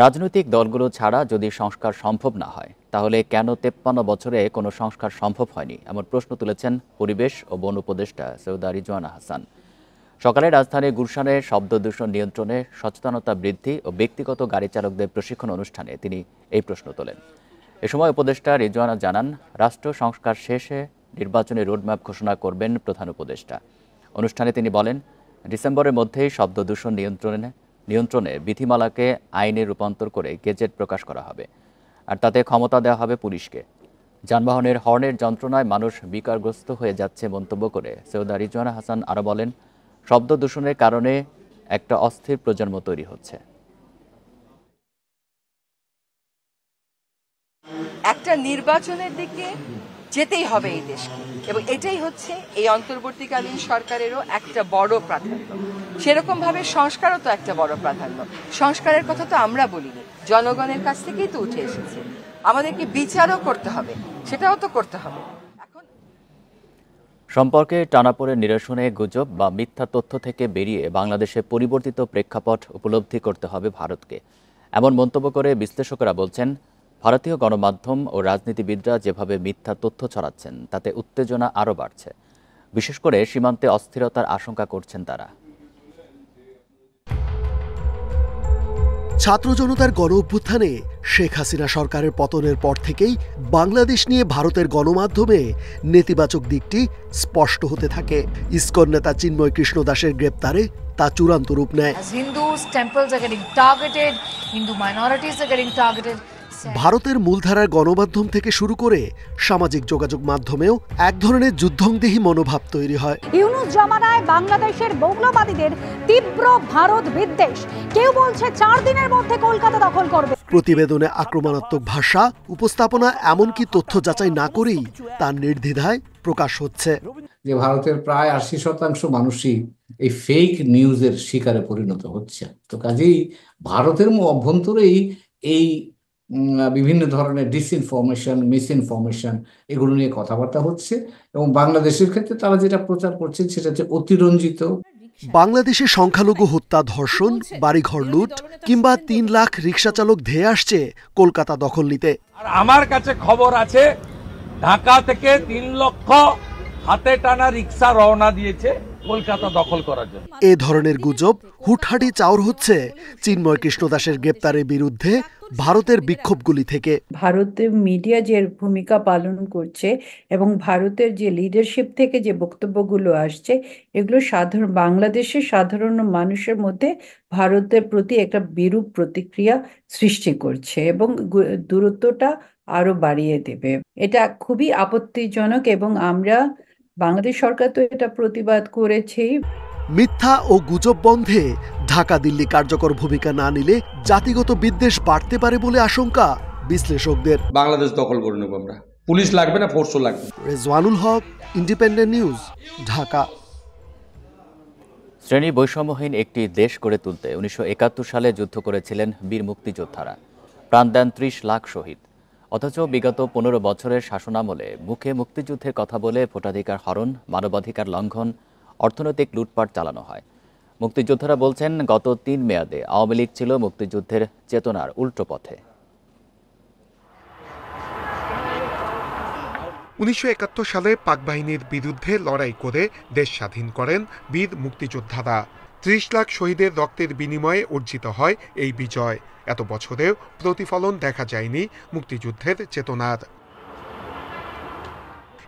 রাজনৈতিক দলগুলো ছাড়া যদি সংস্কার সম্ভব না হয় তাহলে কেন 53 বছরে কোনো সংস্কার সম্ভব হয়নি এমন প্রশ্ন তুলেছেন পরিবেশ ও বন উপদেষ্টা সৈয়দা রিজওয়ানা হাসান। সকালে রাজধানীর গুলশানে শব্দ দূষণ নিয়ন্ত্রণে সচেতনতা বৃদ্ধি ও ব্যক্তিগত গাড়ি চালকদের প্রশিক্ষণ অনুষ্ঠানে তিনি এই প্রশ্ন তোলেন। এ সময় উপদেষ্টা রিজওয়ানা জানান, রাষ্ট্র সংস্কার শেষে নির্বাচনী রোডম্যাপ ঘোষণা করবেন প্রধান উপদেষ্টা। অনুষ্ঠানে তিনি বলেন, ডিসেম্বরের মধ্যেই শব্দ দূষণ নিয়ন্ত্রণে বিধিমালাকে আইনে রূপান্তর করে গেজেট প্রকাশ করা হবে, আর তাতে ক্ষমতা দেওয়া হবে পুলিশকে। যানবাহনের হর্নের যন্ত্রণায় মানুষ বিকারগ্রস্ত হয়ে যাচ্ছে মন্তব্য করে সৈয়দা রিজওয়ানা হাসান আরও বলেন, শব্দ দূষণের কারণে একটা অস্থির প্রজন্ম তৈরি হচ্ছে। একটা নির্বাচনের দিকে যেতেই হবে এই দেশকে, এবং এটাই হচ্ছে এই অন্তর্বর্তীকালীন সরকারেরও একটা বড় প্রাধান্য। সেরকম ভাবে সংস্কারও তো একটা বড় প্রাধান্য। সংস্কারের কথা তো আমরা বলিনি, জনগণের কাছ থেকেই তো উঠে এসেছে। আমাদেরকে বিচারও করতে হবে, সেটাও তো করতে হবে। সম্পর্কে টানাপোড়েন নিরসনে গুজব বা মিথ্যা তথ্য থেকে বেরিয়ে বাংলাদেশে পরিবর্তিত প্রেক্ষাপট উপলব্ধি করতে হবে ভারতকে, এমন মন্তব্য করে বিশ্লেষকরা বলছেন, ভারতীয় গণমাধ্যম ও রাজনীতিবিদরা যেভাবে মিথ্যা তথ্য ছড়াচ্ছেন তাতে উত্তেজনা আরও বাড়ছে। বিশেষ করে সীমান্তে অস্থিরতার আশঙ্কা করছেন তারা। ছাত্র জনতার গণ অভ্যুত্থানে শেখ হাসিনা সরকারের পতনের পর থেকেই বাংলাদেশ নিয়ে ভারতের গণমাধ্যমে নেতিবাচক দিকটি স্পষ্ট হতে থাকে। ইসকন নেতা চিন্ময় কৃষ্ণ দাসের গ্রেপ্তারে তা চূড়ান্ত রূপ নেয়। ভারতের মূলধারার গণমাধ্যম থেকে শুরু করে সামাজিক যোগাযোগ মাধ্যমেও এক ধরনের যুদ্ধংদেহী মনোভাব তৈরি হয়। ইউনূস জমানায় বাংলাদেশের মৌলবাদীদের তীব্র ভারত বিদ্বেষ, কেউ বলছে 4 দিনের মধ্যে কলকাতা দখল করবে। প্রতিবেদনে আক্রমণাত্মক ভাষা উপস্থাপনা এমনকি তথ্য যাচাই না করেই তার নির্দ্বিধায় প্রকাশ হচ্ছে। যে ভারতের প্রায় 80% মানুষই এই ফেক নিউজের শিকারে পরিণত হচ্ছে। তো কাজেই ভারতের অভ্যন্তরেই এই বিভিন্ন ধরনের ডিসইনফরমেশন, মিসইনফরমেশন এগুলো নিয়ে কথাবার্তা হচ্ছে, এবং বাংলাদেশের ক্ষেত্রে তারা যেটা প্রচার করছে সেটা হচ্ছে অতিরঞ্জিত। বাংলাদেশে সংখ্যালঘু হত্যা, ধর্ষণ, বাড়িঘর লুট কিংবা 3 লাখ রিকশা চালক ধেয়ে আসছে কলকাতা দখল নিতে। আর আমার কাছে খবর আছে, ঢাকা থেকে 3 লক্ষ হাতে টানা রিকশা রওনা দিয়েছে কলকাতা দখল করার জন্য। এ ধরনের গুজব হুটহাটি চাউর হচ্ছে চিন্ময় কৃষ্ণ দাসের গ্রেপ্তারের বিরুদ্ধে ভারতের বিক্ষোভগুলি থেকে। ভারতের মিডিয়া যে ভূমিকা পালন করছে এবং ভারতের যে লিডারশিপ থেকে যে বক্তব্যগুলো আসছে, এগুলো বাংলাদেশের সাধারণ মানুষের মধ্যে ভারতের প্রতি একটা বিরূপ প্রতিক্রিয়া সৃষ্টি করছে এবং দূরত্বটা আরো বাড়িয়ে দেবে। এটা খুবই আপত্তিজনক এবং আমরা বাংলাদেশ সরকার তো এটা প্রতিবাদ করেছেই। মিথ্যা ও গুজব বন্ধে ঢাকা দিল্লি কার্যকর ভূমিকা না নিলে জাতিগত বিদ্বেষ বাড়তে পারে বলে আশঙ্কা বিশ্লেষকদের। বাংলাদেশ দখল করে নেব আমরা, পুলিশ লাগবে না, ফোর্সও লাগবে। রেজওয়ানুল হক, ইন্ডিপেন্ডেন্ট নিউজ, ঢাকা। শ্রেণী বৈষম্যহীন একটি দেশ গড়ে তুলতে 1971 সালে যুদ্ধ করেছিলেন বীর মুক্তিযোদ্ধারা, প্রাণ দেন 30 লাখ শহীদ। অথচ বিগত 15 বছরের শাসনামলে মুখে মুক্তিযুদ্ধের কথা বলে ভোটাধিকার হরণ, মানবাধিকার লঙ্ঘন, অর্থনৈতিক লুটপাট চালানো হয়। মুক্তিযোদ্ধারা বলছেন, গত 3 মেয়াদে আওয়ামী লীগ ছিল মুক্তিযুদ্ধের চেতনার উল্টো পথে। 1971 সালে পাক বাহিনীর বিরুদ্ধে লড়াই করে দেশ স্বাধীন করেন বীর মুক্তিযোদ্ধারা। 30 লাখ শহীদের রক্তের বিনিময়ে অর্জিত হয় এই বিজয়। এত বছরেও প্রতিফলন দেখা যায়নি মুক্তিযুদ্ধের চেতনার।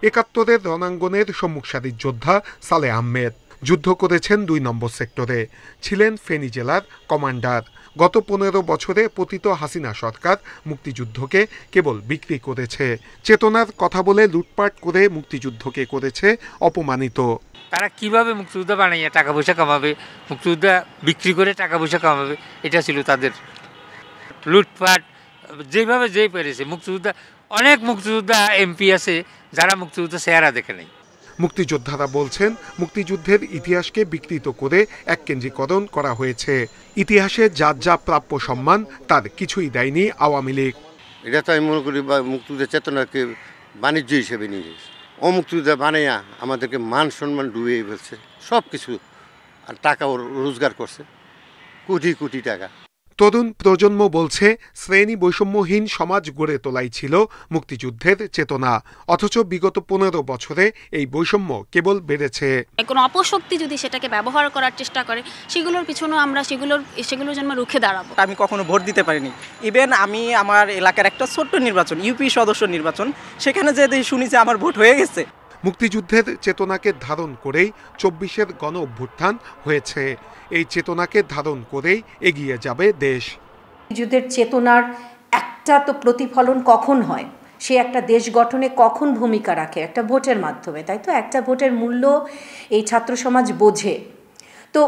71-এর রণাঙ্গনের সম্মুখ সারির যোদ্ধা সালেহ আহমেদ যুদ্ধ করেছেন 2 নম্বর সেক্টরে, ছিলেন ফেনী জেলার কমান্ডার। গত 15 বছরে পতিত হাসিনা সরকার মুক্তিযুদ্ধকে কেবল বিক্রি করেছে, চেতনার কথা বলে লুটপাট করে মুক্তিযুদ্ধকে করেছে অপমানিত। তারা কিভাবে মুক্তিযুদ্ধ বানাইয়া টাকা পয়সা কামাবে, মুক্তিযুদ্ধ বিক্রি করে টাকা পয়সা কামাবে, এটা ছিল তাদের লুটপাট। যেভাবে যেই পেরেছে মুক্তিযোদ্ধা, অনেক মুক্তিযোদ্ধা এমপি আছে যারা মুক্তিযুদ্ধ চেহারা দেখে নেই। মুক্তিযোদ্ধারা বলছেন, মুক্তিযুদ্ধের ইতিহাসকে বিকৃত করে এককেন্দ্রীকরণ করা হয়েছে। ইতিহাসে যার যা প্রাপ্য সম্মান তার কিছুই দেয়নি আওয়ামী লীগ। এটা তো আমি মনে করি মুক্তিযুদ্ধের চেতনাকে বাণিজ্য হিসেবে নিয়ে গেছে। মুক্তিযুদ্ধ বানাইয়া আমাদেরকে মান সম্মান ডুবিয়ে ফেলছে, সব কিছু। আর টাকা রোজগার করছে, কোটি কোটি টাকা। তরুণ প্রজন্ম বলছে শ্রেণী বৈষম্যহীন সমাজ গড়ে তোলাই ছিল মুক্তিযুদ্ধের চেতনা, অথচ বিগত 15 বছরে এই বৈষম্য কেবল বেড়েছে। কোনো অপশক্তি যদি সেটাকে ব্যবহার করার চেষ্টা করে, সেগুলোর পিছনে আমরা সেগুলোর জন্য রুখে দাঁড়াবো। আমি কখনো ভোট দিতে পারিনি, ইভেন আমি আমার এলাকার একটা ছোট্ট নির্বাচন, ইউপি সদস্য নির্বাচন, সেখানে যে শুনি যে আমার ভোট হয়ে গেছে। মুক্তিযুদ্ধের চেতনাকে ধারণ করেই 24-এর গণ অভ্যুত্থান হয়েছে। এই চেতনাকে ধারণ করেই এগিয়ে যাবে দেশ। যুদ্ধের চেতনার একটা তো প্রতিফলন কখন হয়, সে একটা দেশ গঠনে কখন ভূমিকা রাখে? একটা ভোটের মাধ্যমে, তাই তো? একটা ভোটের মূল্য এই ছাত্র সমাজ বোঝে। তো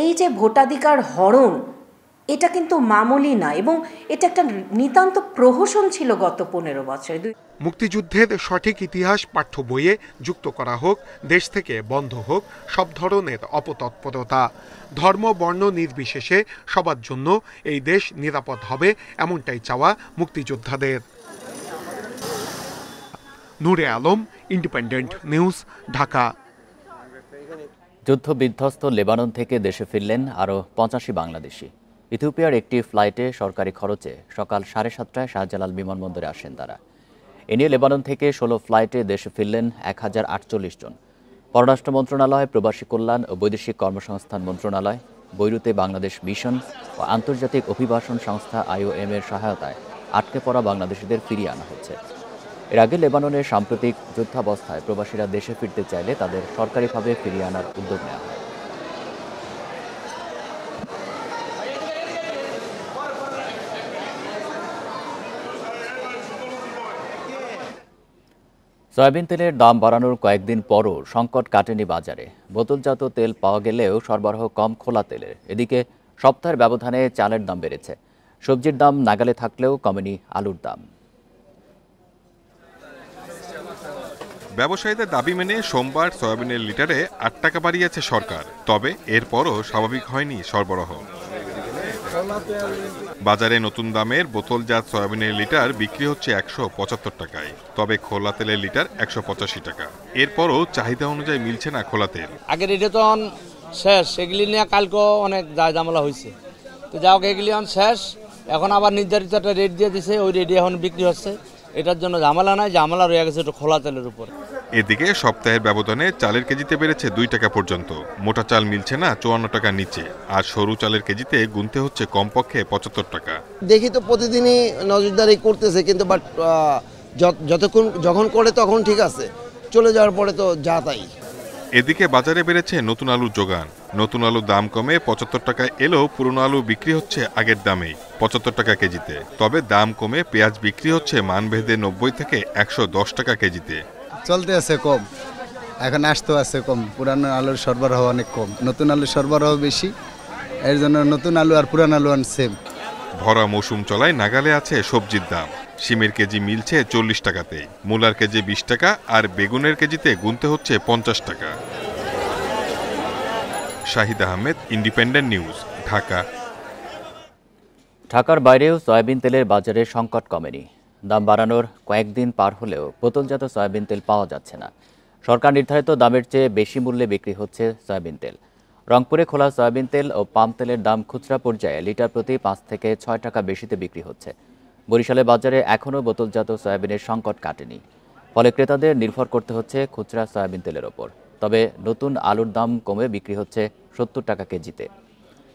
এই যে ভোটাধিকার হরণ, এটা কিন্তু মামুলি না, এবং এটা একটা নিতান্ত প্রহসন ছিল গত 15 বছরে। মুক্তিযুদ্ধের সঠিক ইতিহাস পাঠ্য বইয়ে যুক্ত করা হোক, দেশ থেকে বন্ধ হোক সব ধরনের অপতৎপরতা। ধর্ম বর্ণ নির্বিশেষে সবার জন্য এই দেশ নিরাপদ হবে, এমনটাই চাওয়া মুক্তিযোদ্ধাদের। নূরে আলম, ইন্ডিপেন্ডেন্ট নিউজ, ঢাকা। যুদ্ধ বিধ্বস্ত লেবানন থেকে দেশে ফিরলেন আরও 85 বাংলাদেশি। ইথিওপিয়ার একটি ফ্লাইটে সরকারি খরচে সকাল 7:30টায় শাহজালাল বিমানবন্দরে আসেন তারা। এ নিয়ে লেবানন থেকে 16 ফ্লাইটে দেশে ফিরলেন 1048 জন। পররাষ্ট্র মন্ত্রণালয়, প্রবাসী কল্যাণ ও বৈদেশিক কর্মসংস্থান মন্ত্রণালয়, বৈরুতে বাংলাদেশ মিশন ও আন্তর্জাতিক অভিবাসন সংস্থা IOM এর সহায়তায় আটকে পড়া বাংলাদেশিদের ফিরিয়ে আনা হচ্ছে। এর আগে লেবাননের সাম্প্রতিক যুদ্ধাবস্থায় প্রবাসীরা দেশে ফিরতে চাইলে তাদের সরকারিভাবে ফিরিয়ে আনার উদ্যোগ নেওয়া হয়। সয়াবিন তেলের দাম বাড়ানোর কয়েকদিন পরও সংকট কাটেনি বাজারে। বোতলজাত তেল পাওয়া গেলেও সরবরাহ কম খোলা তেলের। এদিকে সপ্তাহের ব্যবধানে চালের দাম বেড়েছে। সবজির দাম নাগালে থাকলেও কমেনি আলুর দাম। ব্যবসায়ীদের দাবি মেনে সোমবার সয়াবিনের লিটারে 8 টাকা বাড়িয়েছে সরকার। তবে এরপরও স্বাভাবিক হয়নি সরবরাহ। বাজারে নতুন দামের বোতলজাত সয়াবিনের লিটার বিক্রি হচ্ছে 175 টাকায়, তবে খোলা তেলের লিটার 185 টাকা। এরপরও চাহিদা অনুযায়ী মিলছে না খোলা তেল। আগের রেটে তো শেষ, এগুলি নিয়ে কালকেও অনেক জামেলা হয়েছে, তো যাও এগুলি শেষ। এখন আবার নির্ধারিত একটা রেট দিয়ে দিছে, ওই রেটে এখন বিক্রি হচ্ছে। এটার জন্য ঝামেলা নাই, ঝামেলা রয়ে গেছে একটু খোলা তেলের উপর। এদিকে সপ্তাহের ব্যবধানে চালের কেজিতে বেড়েছে 2 টাকা পর্যন্ত। মোটা চাল মিলছে না 54 টাকার নিচে, আর সরু চালের কেজিতে গুনতে হচ্ছে কমপক্ষে 75 টাকা। দেখি তো প্রতিদিনই নজরদারি করতেছে, কিন্তু বাট যখন করে তখন ঠিক আছে, চলে যাওয়ার পরে তো যা তাই। এদিকে বাজারে বেড়েছে নতুন আলুর যোগান। নতুন আলুর দাম কমে 75 টাকায় এলেও পুরনো আলু বিক্রি হচ্ছে আগের দামেই, 75 টাকা কেজিতে। তবে দাম কমে পেঁয়াজ বিক্রি হচ্ছে মানভেদে 90 থেকে 110 টাকা কেজিতে। চলতে আছে কম, এখন আসতে আছে কম। পুরানো আলুর সরবরাহ অনেক কম, নতুন আলুর সরবরাহ বেশি, এর জন্য নতুন আলু আর পুরানো আলু সেম। ভরা মৌসুম চলায় নাগালে আছে সবজির দাম। শিমের কেজি মিলছে 40 টাকাতে, মূলার কেজি 20 টাকা, আর বেগুনের কেজিতে গুনতে হচ্ছে 50 টাকা। Shahid Ahmed, independent news, Dhaka. ঢাকার বাইরেও সয়াবিন তেলের বাজারে সংকট কমেনি। দাম বাড়ানোর কয়েকদিন পার হলেও বোতলজাত সয়াবিন তেল পাওয়া যাচ্ছে না। সরকার নির্ধারিত দামের চেয়ে বেশি মূল্যে বিক্রি হচ্ছে সয়াবিন তেল। রংপুরে খোলা সয়াবিন তেল ও পাম তেলের দাম খুচরা পর্যায়ে লিটার প্রতি 5 থেকে 6 টাকা বেশিতে বিক্রি হচ্ছে। বরিশালের বাজারে এখনও বোতলজাত সয়াবিনের সংকট কাটেনি, ফলে ক্রেতাদের নির্ভর করতে হচ্ছে খুচরা সয়াবিন তেলের ওপর। তবে নতুন আলুর দাম কমে বিক্রি হচ্ছে 70 টাকা কেজিতে।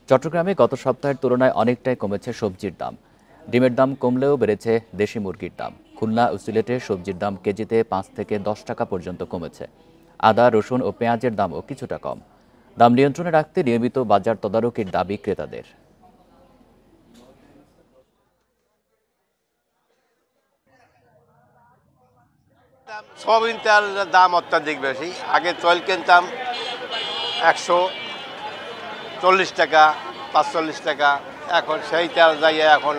চট্টগ্রামে গত সপ্তাহের তুলনায় অনেকটাই কমেছে সবজির দাম। ডিমের দাম কমলেও বেড়েছে দেশি মুরগির দাম। খুলনা ও সিলেটে সবজির দাম কেজিতে 5 থেকে 10 টাকা পর্যন্ত কমেছে। আদা, রসুন ও পেঁয়াজের দামও কিছুটা কম। দাম নিয়ন্ত্রণে রাখতে নিয়মিত বাজার তদারকির দাবি ক্রেতাদের। সয়াবিন তেলের দাম অত্যাধিক বেশি। আগে তেল কিনতাম 140 টাকা, 45 টাকা, এখন সেই তেল যাইয়ে এখন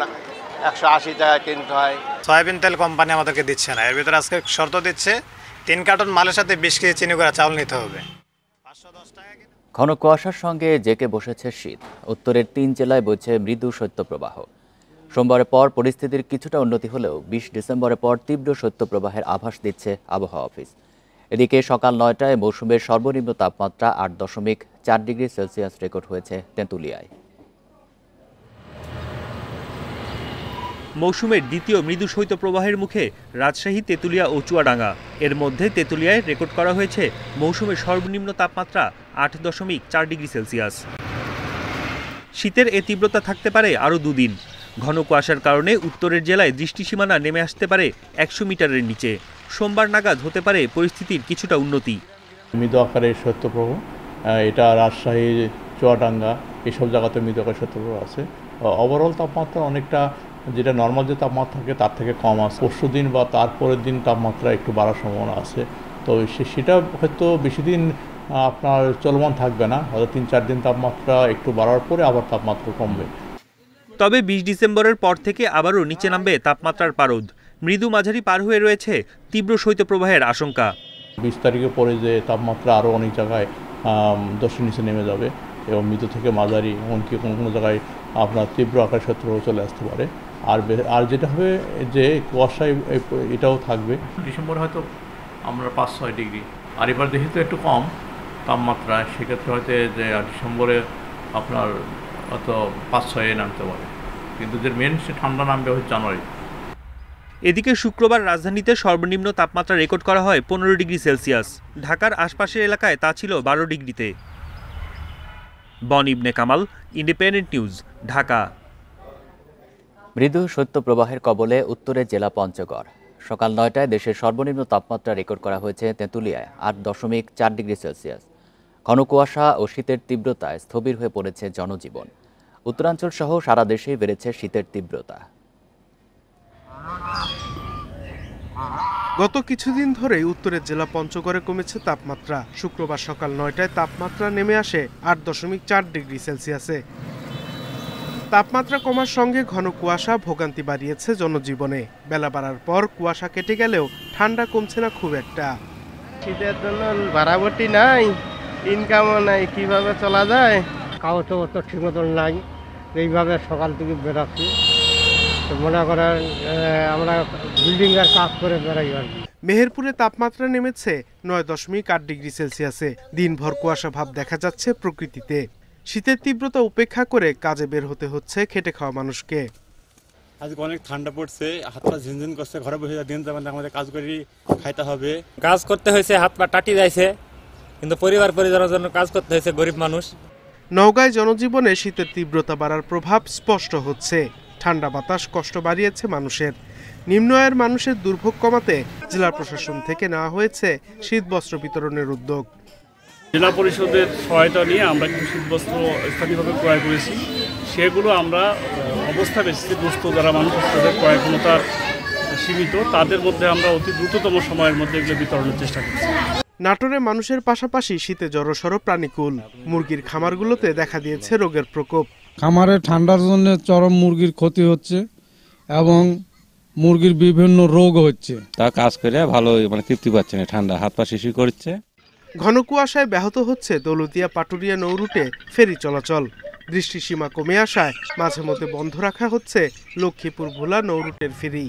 180 টাকা কিনতে হয়। সয়াবিন তেল কোম্পানি আমাদেরকে দিচ্ছে না, এর ভিতরে আজকে শর্ত দিচ্ছে 3 কার্টন মালের সাথে 20 কেজি চিনি করে চাউল নিতে হবে। ঘন কুয়াশার সঙ্গে জেঁকে বসেছে শীত। উত্তরের 3 জেলায় বইছে মৃদু শৈত্যপ্রবাহ। সোমবারের পর পরিস্থিতির কিছুটা উন্নতি হলেও 20 ডিসেম্বরের পর তীব্র শৈত্যপ্রবাহের আভাস দিচ্ছে আবহাওয়া অফিস। এদিকে সকাল 9টায় মৌসুমের সর্বনিম্ন তাপমাত্রা 8.4 ডিগ্রি সেলসিয়াস রেকর্ড হয়েছে তেঁতুলিয়ায়। মৌসুমের দ্বিতীয় মৃদু শৈত্যপ্রবাহের মুখে রাজশাহী, তেঁতুলিয়া ও চুয়াডাঙ্গা। এর মধ্যে তেঁতুলিয়ায় রেকর্ড করা হয়েছে মৌসুমের সর্বনিম্ন তাপমাত্রা 8.4 ডিগ্রি সেলসিয়াস। শীতের এ তীব্রতা থাকতে পারে আরও দুদিন। ঘন কুয়াশার কারণে উত্তরের জেলায় দৃষ্টিসীমানা নেমে আসতে পারে 100 মিটারের নিচে। সোমবার নাগাদ হতে পারে পরিস্থিতির কিছুটা উন্নতি। মৃদু আকারের শৈত্যপ্রবাহ, এটা রাজশাহী, চুয়াডাঙ্গা এসব জায়গাতে মৃদু আকারের শৈত্যপ্রবাহ আছে। ওভারঅল তাপমাত্রা অনেকটা যেটা নর্মাল যে তাপমাত্রা থাকে তার থেকে কম আছে। পরশু দিন বা তারপরের দিন তাপমাত্রা একটু বাড়ার সম্ভাবনা আছে। তো সেটা হয়তো বেশি দিন আপনার চলমান থাকবে না, হয়তো 3-4 দিন তাপমাত্রা একটু বাড়ার পরে আবার তাপমাত্রা কমবে। তবে 20 ডিসেম্বরের পর থেকে আবারও নিচে নামবে তাপমাত্রার পারদ। মৃদু মাঝারি পার হয়ে রয়েছে তীব্র শৈত্যপ্রবাহের আশঙ্কা। 20 তারিখে পরে যে তাপমাত্রা আরও অনেক জায়গায় 10-এর নিচে নেমে যাবে এবং মৃদু থেকে মাঝারি, এমনকি কোনো কোনো জায়গায় আপনার তীব্র আকার শৈত্যপ্রবাহ চলে আসতে পারে। আর যেটা হবে যে কুয়াশায় এটাও থাকবে। ডিসেম্বর হয়তো আমরা 5-6 ডিগ্রি, আর এবার দেখি তো একটু কম তাপমাত্রা, সেক্ষেত্রে হয়তো যে ডিসেম্বরে আপনার হয়তো 5-6 নামতে পারে, কিন্তু যে মেন সে ঠান্ডা নামবে হচ্ছে জানুয়ারি। এদিকে শুক্রবার রাজধানীতে সর্বনিম্ন তাপমাত্রা রেকর্ড করা হয় 15 ডিগ্রি সেলসিয়াস। ঢাকার আশপাশের এলাকায় তা ছিল 12 ডিগ্রিতে। বন ইবনে কামাল, ইন্ডিপেন্ডেন্ট নিউজ, ঢাকা। মৃদু শৈত্যপ্রবাহের কবলে উত্তরের জেলা পঞ্চগড়। সকাল 9টায় দেশের সর্বনিম্ন তাপমাত্রা রেকর্ড করা হয়েছে তেঁতুলিয়ায় 8.4 ডিগ্রি সেলসিয়াস। ঘন কুয়াশা ও শীতের তীব্রতায় স্থবির হয়ে পড়েছে জনজীবন। উত্তরাঞ্চল সহ সারা দেশেই বেড়েছে শীতের তীব্রতা। গত কিছুদিন ধরেই উত্তরের জেলা পঞ্চগড়ে কমেছে তাপমাত্রা। শুক্রবার সকাল 9টায় তাপমাত্রা নেমে আসে 8.4 ডিগ্রি সেলসিয়াসে। তাপমাত্রা কমার সঙ্গে ঘন কুয়াশা ভোগান্তি বাড়িয়েছে জনজীবনে। বেলা বাড়ার পর কুয়াশা কেটে গেলেও ঠান্ডা কমছে না খুব একটা। শীতের জন্য ভাড়াভর্তি নাই, ইনকামও নাই, কিভাবে চলা যায়? কাগজপত্র তো ঠিক মতন নাই, এইভাবে সকাল থেকে বেরোচ্ছি। মনে করেন আমরা বিল্ডিং এর কাজ করে বেড়াই আর কি। মেহেরপুরে তাপমাত্রা নেমেছে 9.8 ডিগ্রি সেলসিয়াসে। দিনভর কুয়াশা ভাব দেখা যাচ্ছে প্রকৃতিতে। শীতের তীব্রতা উপেক্ষা করে কাজে বের হতে হচ্ছে খেটে খাওয়া মানুষকে। আজকে অনেক ঠান্ডা পড়ছে, হাত পা ঝিনঝিন করছে, ঘরে বসে দিন যাবেন, আমাদের কাজ করি খাইতে হবে। কাজ করতে হয়েছে, হাত পা টাটি যাইছে, কিন্তু পরিবার পরিজনের জন্য কাজ করতে হয়েছে গরিব মানুষ। নওগাঁয় জনজীবনে শীতের তীব্রতা বাড়ার প্রভাব স্পষ্ট হচ্ছে। ঠান্ডা বাতাস কষ্ট বাড়িয়েছে মানুষের। নিম্ন আয়ের মানুষের দুর্ভোগ কমাতে জেলা প্রশাসন থেকে নেওয়া হয়েছে শীতবস্ত্র বিতরণের উদ্যোগ। জেলা পরিষদের সহায়তা নিয়ে আমরা কিছু শীতবস্ত্র স্থানীয়ভাবে ক্রয় করেছি। সেগুলো আমরা অবস্থা বেশি দুস্থ যারা মানুষ তাদের ক্রয় ক্ষমতা সীমিত, তাদের মধ্যে আমরা অতি দ্রুততম সময়ের মধ্যে এগুলো বিতরণের চেষ্টা করছি। নাটোরে মানুষের পাশাপাশি শীতে জড়সড় প্রাণীকুল। মুরগির খামারগুলোতে দেখা দিয়েছে রোগের প্রকোপ। খামারে ঠান্ডার জন্য চরম মুরগির ক্ষতি হচ্ছে এবং মুরগির বিভিন্ন রোগ হচ্ছে। তা কাজ করে ভালো তৃপ্তি পাচ্ছে না, ঠান্ডা হাত পা শিশির করছে। ঘন কুয়াশায় ব্যাহত হচ্ছে দৌলতিয়া পাটুরিয়া নৌরুটে ফেরি চলাচল। দৃষ্টিসীমা কমে আসায় মাঝে মধ্যে বন্ধ রাখা হচ্ছে লক্ষ্মীপুর ভোলা নৌরুটের ferry.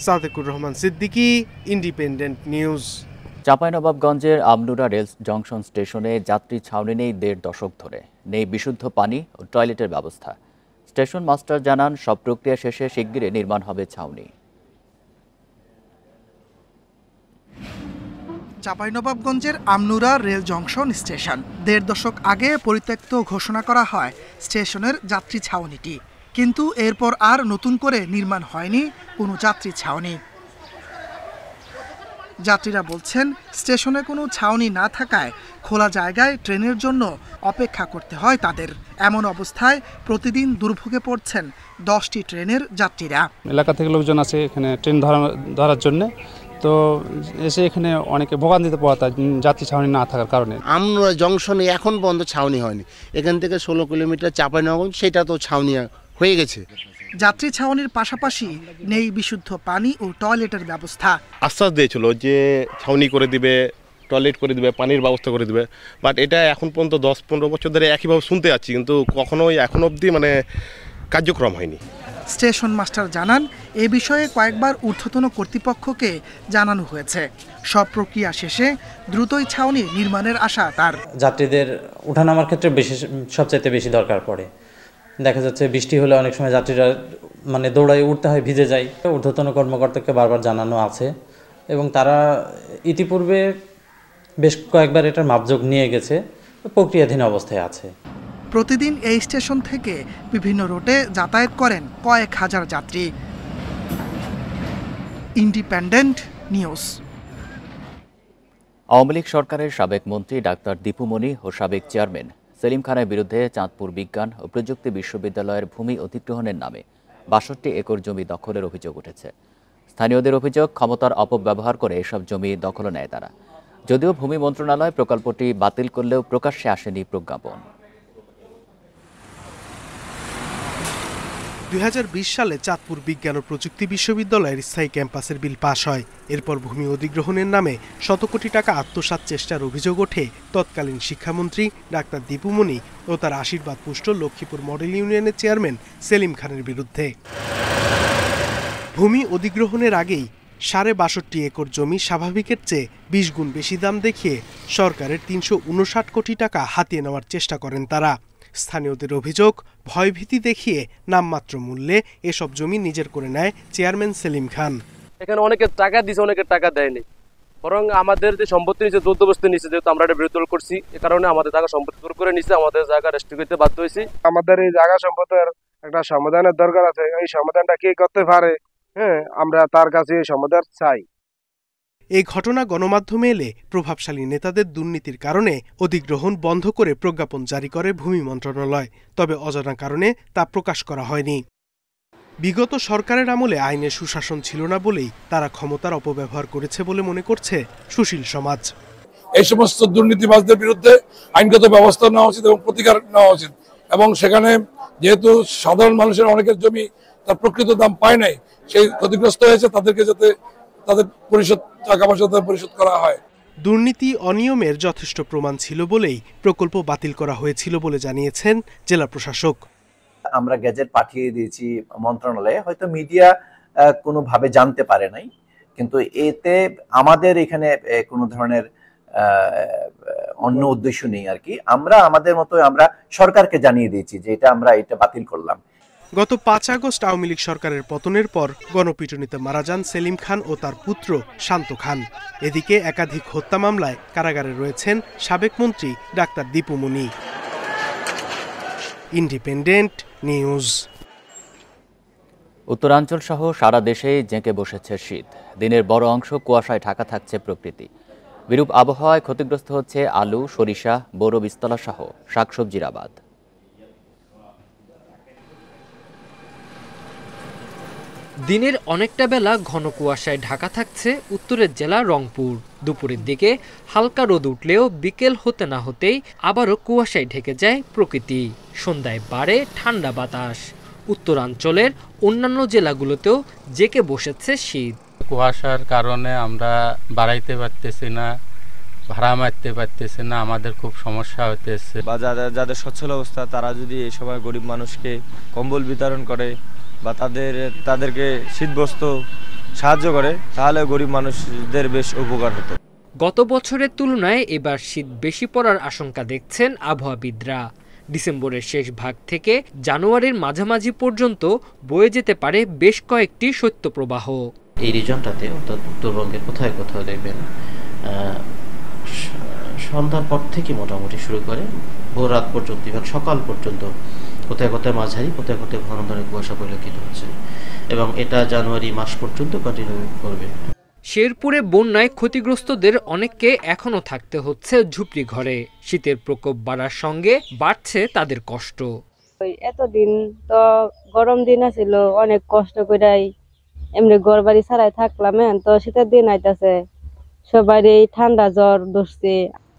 Sadequr Rahman Siddiqui, independent news. চাঁপাইনবাবগঞ্জের আমনুরা রেল জংশন স্টেশনে যাত্রী ছাউনি নেই 1.5 দশক ধরে। নেই বিশুদ্ধ পানি ও টয়লেটের ব্যবস্থা। স্টেশন মাস্টার জানান, সব প্রক্রিয়া শেষে শিগগিরই নির্মাণ হবে ছাউনি। চাঁপাইনবাবগঞ্জের আমনুরা রেল জংশন স্টেশন 1.5 দশক আগে পরিত্যক্ত ঘোষণা করা হয় স্টেশনের যাত্রী ছাউনিটি, কিন্তু এরপর আর নতুন করে নির্মাণ হয়নি কোনো যাত্রী ছাউনি। যাত্রীরা বলছেন, স্টেশনে কোনো ছাউনি না থাকায় খোলা জায়গায় ট্রেনের জন্য অপেক্ষা করতে হয় তাদের। এমন অবস্থায় প্রতিদিন দুর্ভোগে পড়ছেন 10টি ট্রেনের যাত্রীরা। এলাকা থেকে লোকজন আছে এখানে ট্রেন ধরার জন্য, তো এসে এখানে অনেকে ভোগান্তিতে পড়ে যাত্রী ছাউনি না থাকার কারণে। আমনুরা জংশনে এখন পর্যন্ত ছাউনি হয়নি। এখান থেকে 16 কিলোমিটার চাঁপাইনবাবগঞ্জ, সেটা তো ছাউনি হয়ে গেছে। যাত্রী ছাউনির পাশাপাশি নেই বিশুদ্ধ পানি ও টয়লেটের ব্যবস্থা। আশ্বাস দিয়েছিল যে ছাউনি করে দিবে, টয়লেট করে দিবে, পানির ব্যবস্থা করে দিবে, বাট এটা এখন পর্যন্ত 10-15 বছর ধরে একইভাবে শুনতে যাচ্ছি, কিন্তু কখনোই এখন অবধি কার্যক্রম হয়নি। স্টেশন মাস্টার জানান, এ বিষয়ে কয়েকবার ঊর্ধ্বতন কর্তৃপক্ষকে জানানো হয়েছে। সব প্রক্রিয়া শেষে দ্রুতই ছাউনি নির্মাণের আশা তার। যাত্রীদের ওঠানামার ক্ষেত্রে সবচাইতে বেশি দরকার পড়ে, দেখা যাচ্ছে বৃষ্টি হলে অনেক সময় যাত্রীরা মানে দৌড়ায় উঠতে হয়, ভিজে যায়। ঊর্ধ্বতন কর্মকর্তাকে বারবার জানানো আছে এবং তারা ইতিপূর্বে বেশ কয়েকবার এটার মাপযোগ নিয়ে গেছে, প্রক্রিয়াধীন অবস্থায় আছে। প্রতিদিন এই স্টেশন থেকে বিভিন্ন রুটে যাতায়াত করেন কয়েক হাজার যাত্রী। Independent news. আওয়ামী লীগ সরকারের সাবেক মন্ত্রী ডাক্তার দীপু মনি ও সাবেক চেয়ারম্যান সেলিম খানের বিরুদ্ধে চাঁদপুর বিজ্ঞান ও প্রযুক্তি বিশ্ববিদ্যালয়ের ভূমি অধিগ্রহণের নামে ৬২ একর জমি দখলের অভিযোগ উঠেছে। স্থানীয়দের অভিযোগ, ক্ষমতার অপব্যবহার করে এসব জমি দখল নেয় তারা। যদিও ভূমি মন্ত্রণালয় প্রকল্পটি বাতিল করলেও প্রকাশ্যে আসেনি প্রজ্ঞাপন। ২০২০ সালে চাঁদপুর বিজ্ঞান ও প্রযুক্তি বিশ্ববিদ্যালয়ের স্থায়ী ক্যাম্পাসের বিল পাশ হয়। এরপর ভূমি অধিগ্রহণের নামে শত কোটি টাকা আত্মসাৎ চেষ্টার অভিযোগ ওঠে তৎকালীন শিক্ষামন্ত্রী ডাক্তার দীপু মনি ও তার আশীর্বাদ পুষ্ট লক্ষ্মীপুর মডেল ইউনিয়নের চেয়ারম্যান সেলিম খানের বিরুদ্ধে। ভূমি অধিগ্রহণের আগেই ৬২ একর জমি স্বাভাবিকের চেয়ে ২০ গুণ বেশি দাম দেখিয়ে সরকারের ৩৫৯ কোটি টাকা হাতিয়ে নেওয়ার চেষ্টা করেন তারা। স্থানীয়দের অভিযোগ, ভয়ভীতি দেখিয়ে নামমাত্র মূল্যে এসব জমি নিজের করে নেয় চেয়ারম্যান সেলিম খান। এখানে অনেকের টাকা দিয়েছে, অনেকের টাকা দেয়নি, বরং আমাদের যে সম্পত্তি নিচে দৌদ্যবস্তি নিচে, যেহেতু আমরা এটা বিরোধী করছি, এ কারণে আমাদের জায়গা সম্পত্তি দূর করে নিচে, আমাদের জায়গা রেস্ট্রি করতে বাধ্য হয়েছি। আমাদের এই জায়গা সম্পদের একটা সমাধানের দরকার আছে। এই সমাধানটা কে করতে পারে, আমরা তার কাছে এই সমাধান চাই। এই ঘটনা গণমাধ্যমে এলে প্রভাবশালী নেতাদের দুর্নীতির কারণে অধিগ্রহণ বন্ধ করে প্রজ্ঞাপন জারি করে ভূমি মন্ত্রণালয়। তবে অজানা কারণে তা প্রকাশ করা হয়নি। বিগত সরকারের আমলে আইনের সুশাসন ছিল না বলেই তারা ক্ষমতার অপব্যবহার করেছে বলে মনে করছে সুশীল সমাজ। এই সমস্ত দুর্নীতিবাজদের বিরুদ্ধে আইনগত ব্যবস্থা নেওয়া উচিত এবং প্রতিকার নেওয়া উচিত, এবং সেখানে যেহেতু সাধারণ মানুষের অনেকের জমি তার প্রকৃত দাম পায় নাই, সেই ক্ষতিগ্রস্ত হয়েছে, তাদেরকে যাতে তাদের টাকা পয়সা পরিশোধ করা হয়। দুর্নীতি অনিয়মের যথেষ্ট প্রমাণ ছিল বলেই প্রকল্প বাতিল করা হয়েছিল বলে জানিয়েছেন জেলা প্রশাসক। আমরা গেজেট পাঠিয়ে দিয়েছি মন্ত্রণালয়ে, হয়তো মিডিয়া কোনোভাবে জানতে পারে নাই, কিন্তু এতে আমাদের এখানে কোনো ধরনের অন্য উদ্দেশ্য নেই আর কি। আমরা আমাদের মতো আমরা সরকারকে জানিয়ে দিয়েছি যে আমরা এটা বাতিল করলাম। গত ৫ আগস্ট আওয়ামী লীগ সরকারের পতনের পর গণপিটুনিতে মারা যান সেলিম খান ও তার পুত্র শান্ত খান। এদিকে একাধিক হত্যা মামলায় কারাগারে রয়েছেন সাবেক মন্ত্রী doctor Dipu Moni. Independent news. উত্তরাঞ্চল সহ সারা দেশেই জেঁকে বসেছে শীত। দিনের বড় অংশ কুয়াশায় ঢাকা থাকছে প্রকৃতি। বিরূপ আবহাওয়ায় ক্ষতিগ্রস্ত হচ্ছে আলু, সরিষা, বোরো বীজতলা সহ শাকসবজির আবাদ। দিনের অনেকটা বেলা ঘন কুয়াশায় ঢাকা থাকছে উত্তরের জেলা রংপুর। দুপুরের দিকে হালকা রোদ উঠলেও বিকেল হতে না হতেই আবারও কুয়াশায় ঢেকে যায় প্রকৃতি। সন্ধ্যায় বাড়ে ঠান্ডা বাতাস। উত্তরাঞ্চলের অন্যান্য জেলাগুলোতেও জেঁকে বসেছে শীত। কুয়াশার কারণে আমরা বাড়াইতে পারতেছি না, ভাড়া মারতে পারতেছে না, আমাদের খুব সমস্যা হতেছে। বা যাদের সচ্ছল অবস্থা তারা যদি এই সময় গরিব মানুষকে কম্বল বিতরণ করে বা তাদেরকে শীতবস্ত্র সাহায্য করে, তাহলে গরিব মানুষদের বেশ উপকার হতো। গত বছরের তুলনায় এবার শীত বেশি পড়ার আশঙ্কা দেখছেন আবহাওয়াবিদরা। ডিসেম্বরের শেষ ভাগ থেকে জানুয়ারির মাঝামাঝি পর্যন্ত বয়ে যেতে পারে বেশ কয়েকটি শৈত্যপ্রবাহ। এই রিজনটাতে অর্থাৎ উত্তরবঙ্গের কোথায় কোথাও দেখবেন সন্ধ্যার পর থেকে মোটামুটি শুরু করে ভোর রাত পর্যন্ত, সকাল পর্যন্ত কোথায় কোথায় মাঝারি, কোথায় কোথায় ঘন ধরনের কুয়াশা পরিলক্ষিত হচ্ছে এবং এটা জানুয়ারি মাস পর্যন্ত কন্টিনিউ করবে। শেরপুরে বন্যায় ক্ষতিগ্রস্তদের অনেককে এখনো থাকতে হচ্ছে ঝুপড়ি ঘরে। শীতের প্রকোপ বাড়ার সঙ্গে বাড়ছে তাদের কষ্ট। এতদিন তো গরম দিন ছিল, অনেক কষ্ট করে এমনি ঘর বাড়ি ছাড়াই থাকলাম, তো শীতের দিন আইতাছে, সবাই ঠান্ডা জ্বর ধরছে।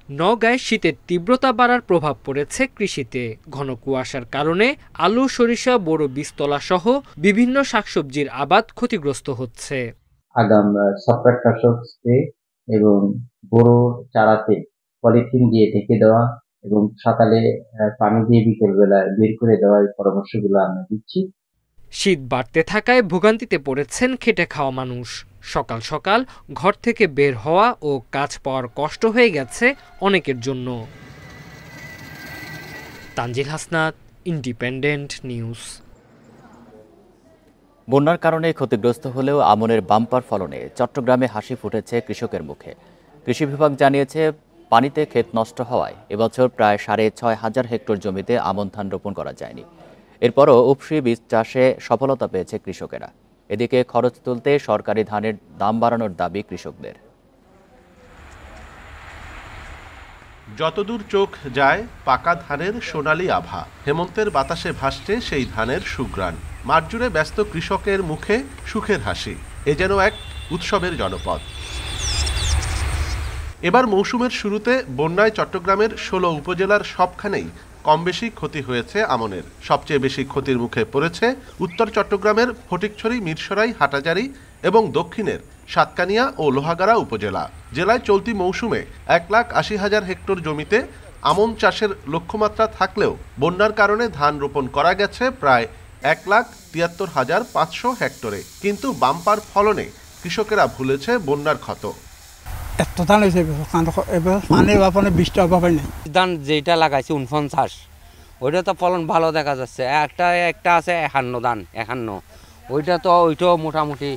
নওগাঁয় শীতের তীব্রতা বাড়ার প্রভাব পড়েছে কৃষিতে। ঘন কুয়াশার কারণে আলু, সরিষা, বোরো বীজতলা সহ বিভিন্ন শাকসবজির আবাদ ক্ষতিগ্রস্ত হচ্ছে। আগাম ছত্রাকনাশক স্প্রে এবং বোরো চারাতে পলিথিন দিয়ে ঢেকে দেওয়া এবং সকালে পানি দিয়ে বিকেল বেলা বের করে দেওয়ার পরামর্শগুলো আমরা দিচ্ছি। শীত বাড়তে থাকায় ভোগান্তিতে পড়েছেন খেটে খাওয়া মানুষ। সকাল সকাল ঘর থেকে বের হওয়া ও কাজ পাওয়ার কষ্ট হয়ে গেছে অনেকের জন্য। Tanzil Hasnat, independent news. বন্যার কারণে ক্ষতিগ্রস্ত হলেও আমনের বাম্পার ফলনে চট্টগ্রামে হাসি ফুটেছে কৃষকের মুখে। কৃষি বিভাগ জানিয়েছে, পানিতে ক্ষেত নষ্ট হওয়ায় এবছর প্রায় 6,500 হেক্টর জমিতে আমন ধান রোপণ করা যায়নি। এরপরও উপসি বীজ চাষে সফলতা পেয়েছে কৃষকেরা। এদিকে খরচ তুলতে সরকারি ধানের দাম বাড়ানোর দাবি কৃষকদের। যতদূর চোখ যায় পাকা ধানের সোনালী আভা, হেমন্তের বাতাসে ভাসছে সেই ধানের সুঘ্রাণ। মাঠ জুড়ে ব্যস্ত কৃষকের মুখে সুখের হাসি, এ যেন এক উৎসবের জনপদ। এবার মৌসুমের শুরুতে বন্যায় চট্টগ্রামের 16 উপজেলার সবখানেই কম বেশি ক্ষতি হয়েছে আমনের। সবচেয়ে বেশি ক্ষতির মুখে পড়েছে উত্তর চট্টগ্রামের ফটিকছড়ি, মিরসরাই, হাটাজারি এবং দক্ষিণের সাতকানিয়া ও লোহাগাড়া উপজেলা। জেলায় চলতি মৌসুমে 1,80,000 হেক্টর জমিতে আমন চাষের লক্ষ্যমাত্রা থাকলেও বন্যার কারণে ধান রোপণ করা গেছে প্রায় 1,73,500 হেক্টরে। কিন্তু বাম্পার ফলনে কৃষকেরা ভুলেছে বন্যার ক্ষত। এত ধান হয়েছে এবার পানির অভাবে, বৃষ্টির অভাবে নেই। ধান যেটা লাগাইছে 49, ওইটা তো ফলন ভালো দেখা যাচ্ছে। একটা আছে 51 ধান, 51, ওইটাও মোটামুটি।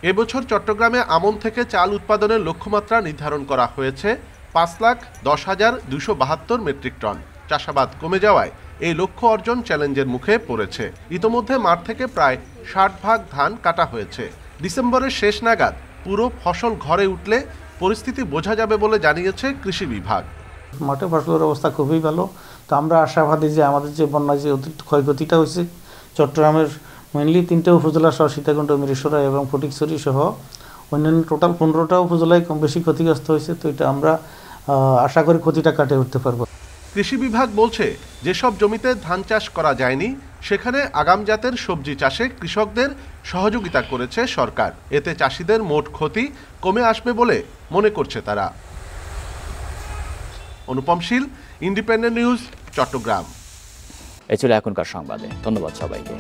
এবছর চট্টগ্রামে আমন থেকে চাল উৎপাদনের লক্ষ্যমাত্রা নির্ধারণ করা হয়েছে 5,10,272 মেট্রিক টন। চাষাবাদ কমে যাওয়ায় এই লক্ষ্য অর্জন চ্যালেঞ্জের মুখে পড়েছে। ইতোমধ্যে মাঠ থেকে প্রায় 60 ভাগ ধান কাটা হয়েছে। ডিসেম্বরের শেষ নাগাদ পুরো ফসল ঘরে উঠলে পরিস্থিতি বোঝা যাবে বলে জানিয়েছে কৃষি বিভাগ। মাঠে ফসলের অবস্থা খুবই ভালো। তো আমরা আশাবাদী যে আমাদের যে বন্যায় যে অতিরিক্ত ক্ষয়ক্ষতিটা হয়েছে চট্টগ্রামের মেনলি 3টে উপজেলা সহ সীতাকুণ্ড, মিরসরাই এবং ফটিকছড়ি সহ অন্যান্য টোটাল 15টা উপজেলায় কম বেশি ক্ষতিগ্রস্ত হয়েছে। তো এটা আমরা আশা করি ক্ষতিটা কাটিয়ে উঠতে পারবো। কৃষি বিভাগ বলছে, যেসব জমিতে ধান চাষ করা যায়নি সেখানে আগাম জাতের সবজি চাষে কৃষকদের সহযোগিতা করেছে সরকার। এতে চাষিদের মোট ক্ষতি কমে আসবে বলে মনে করছে তারা। অনুপম শীল, ইন্ডিপেন্ডেন্ট নিউজ, চট্টগ্রাম। এই ছিল এখনকার সংবাদে। ধন্যবাদ সবাইকে।